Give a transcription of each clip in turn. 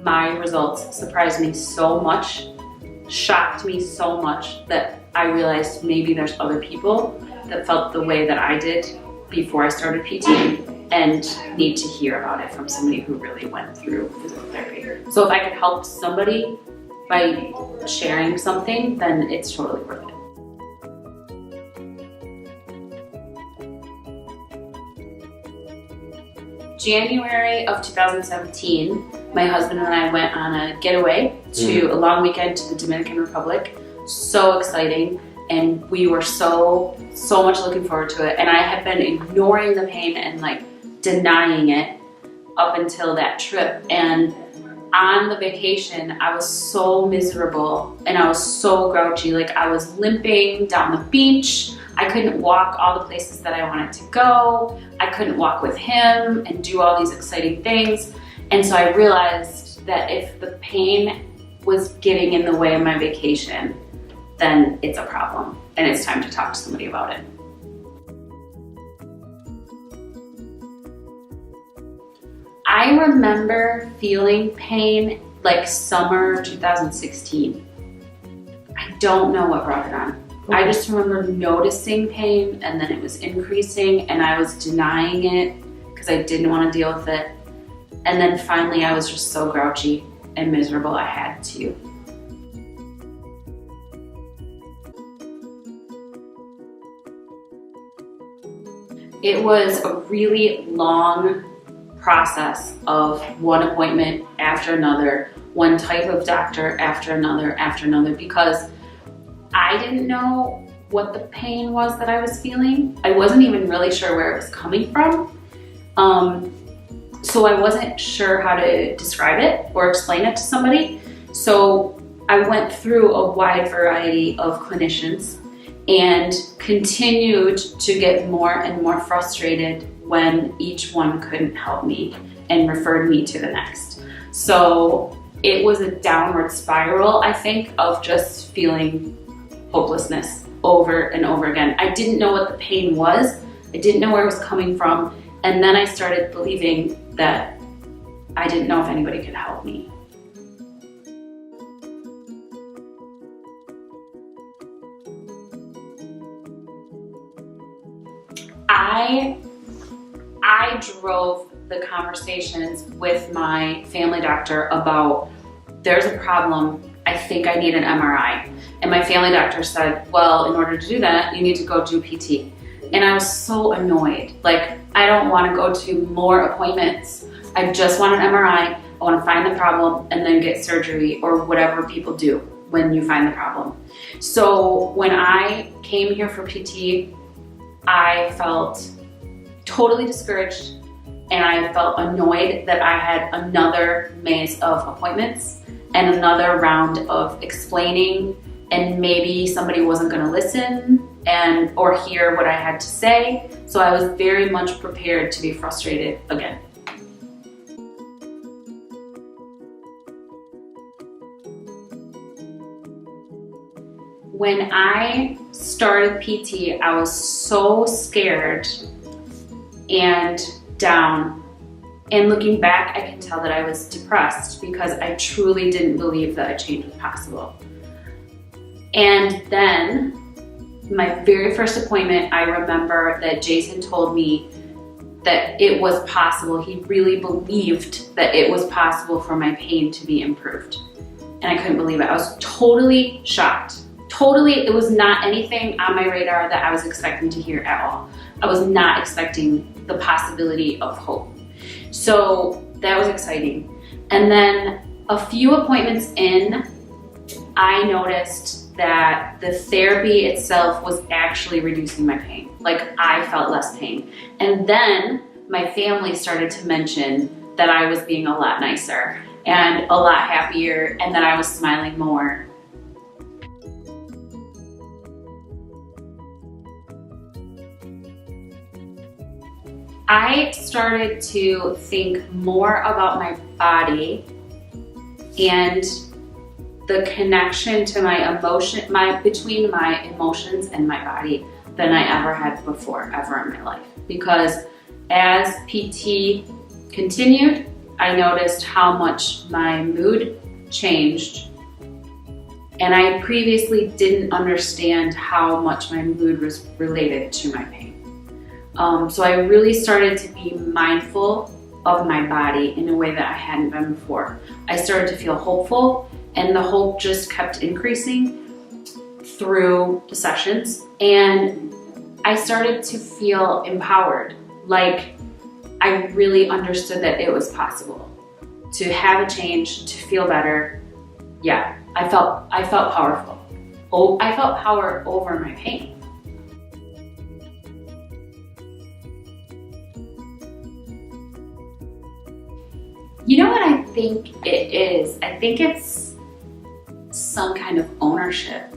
my results surprised me so much, shocked me so much, that I realized maybe there's other people that felt the way that I did before I started PT and need to hear about it from somebody who really went through physical therapy. So if I could help somebody by sharing something, then it's totally worth it. January of 2017, my husband and I went on a getaway to a long weekend to the Dominican Republic. So exciting, and we were so much looking forward to it. And I had been ignoring the pain and like denying it up until that trip. And on the vacation, I was so miserable and I was so grouchy. Like, I was limping down the beach. I couldn't walk all the places that I wanted to go. I couldn't walk with him and do all these exciting things. And so I realized that if the pain was getting in the way of my vacation, then it's a problem and it's time to talk to somebody about it. I remember feeling pain like summer 2016. I don't know what brought it on. I just remember noticing pain, and then it was increasing and I was denying it because I didn't want to deal with it. And then finally I was just so grouchy and miserable I had to. It was a really long process of one appointment after another, one type of doctor after another, because I didn't know what the pain was that I was feeling. I wasn't even really sure where it was coming from. So I wasn't sure how to describe it or explain it to somebody. So I went through a wide variety of clinicians and continued to get more and more frustrated when each one couldn't help me and referred me to the next. So it was a downward spiral, I think, of just feeling hopelessness over and over again. I didn't know what the pain was. I didn't know where it was coming from. And then I started believing that I didn't know if anybody could help me. I drove the conversations with my family doctor about, there's a problem, I think I need an MRI. And my family doctor said, well, in order to do that, you need to go do PT. And I was so annoyed. Like, I don't want to go to more appointments. I just want an MRI. I want to find the problem and then get surgery or whatever people do when you find the problem. So when I came here for PT, I felt totally discouraged and I felt annoyed that I had another maze of appointments and another round of explaining, and maybe somebody wasn't going to listen or hear what I had to say. So I was very much prepared to be frustrated again. When I started PT, I was so scared and down. And looking back, I can tell that I was depressed because I truly didn't believe that a change was possible. And then, my very first appointment, I remember that Jason told me that it was possible. He really believed that it was possible for my pain to be improved. And I couldn't believe it. I was totally shocked. Totally, it was not anything on my radar that I was expecting to hear at all. I was not expecting the possibility of hope. So that was exciting. And then a few appointments in, I noticed that the therapy itself was actually reducing my pain. Like, I felt less pain. And then my family started to mention that I was being a lot nicer and a lot happier and that I was smiling more. I started to think more about my body and the connection to my emotion, between my emotions and my body than I ever had before, ever in my life. Because as PT continued, I noticed how much my mood changed, and I previously didn't understand how much my mood was related to my pain. So I really started to be mindful of my body in a way that I hadn't been before. I started to feel hopeful, and the hope just kept increasing through the sessions, and I started to feel empowered. Like I really understood that it was possible to have a change, to feel better. Yeah, I felt powerful. Oh, I felt power over my pain. You know what I think it is? I think it's some kind of ownership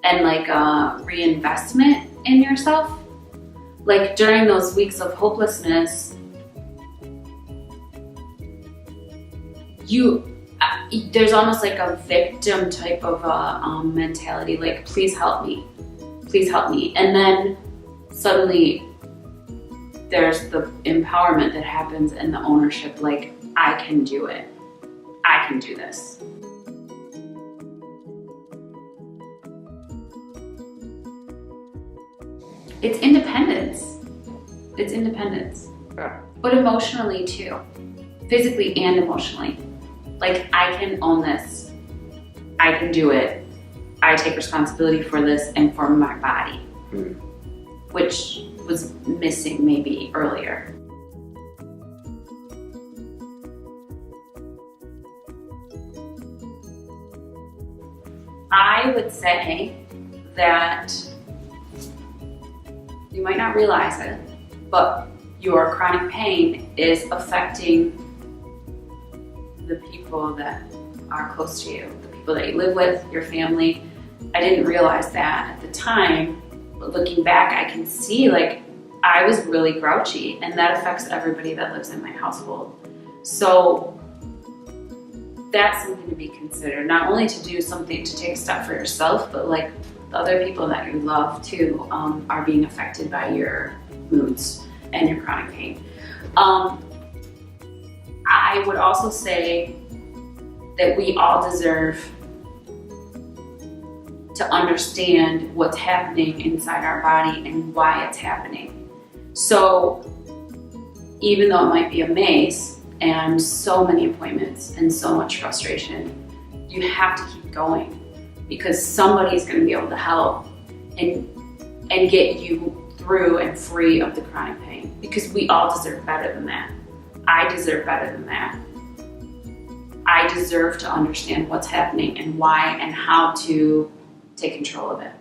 and like a reinvestment in yourself. Like during those weeks of hopelessness, there's almost like a victim type of a mentality, like please help me, and then suddenly there's the empowerment that happens and the ownership, like I can do it, I can do this. It's independence. It's independence. Yeah. But emotionally too. Physically and emotionally. Like I can own this. I can do it. I take responsibility for this and for my body. Which was missing maybe earlier. I would say that you might not realize it, but your chronic pain is affecting the people that are close to you, the people that you live with, your family. I didn't realize that at the time, but looking back, I can see like I was really grouchy, and that affects everybody that lives in my household. So that's something to be considered, not only to do something to take a step for yourself, but like the other people that you love too are being affected by your moods and your chronic pain. I would also say that we all deserve to understand what's happening inside our body and why it's happening. So even though it might be a maze and so many appointments and so much frustration, you have to keep going, because somebody's going to be able to help and get you through and free of the chronic pain, because we all deserve better than that. I deserve better than that. I deserve to understand what's happening and why and how to take control of it.